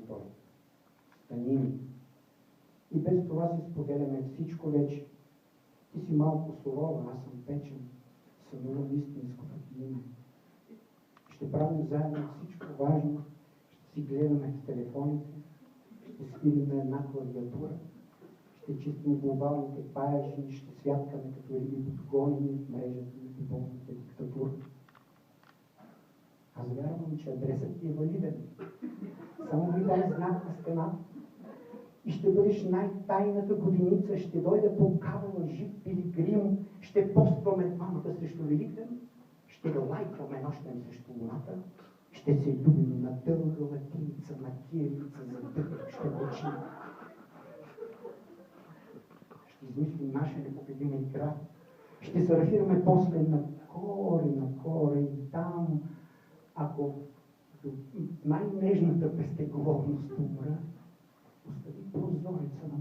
той. Стани. И без това си споделяме всичко вече. Ти си малко сурова, аз съм печен. Сънувам истинското ти име. Ще правим заедно всичко важно. Ще си гледаме в телефоните. Ще свирим на една клавиатура. Ще чистим глобалните паяжи. Ще святкаме като риби подгонени в мрежата на любовната диктатура. Аз вярвам, че адресът ти е валиден. Само ми дай знак на стената. И ще бъдеш най-тайната годиница, ще дойде по кабела жив пилигрим, ще постваме двамата срещу Великден, ще лайкваме нощем срещу луната, ще се любим на дълга латиница, на кирилица за дъх, ще мълчим. Ще измислим наша непобедима игра, ще сърфираме после на коре и там, ако най-нежната безтегловност умра, остави прозореца на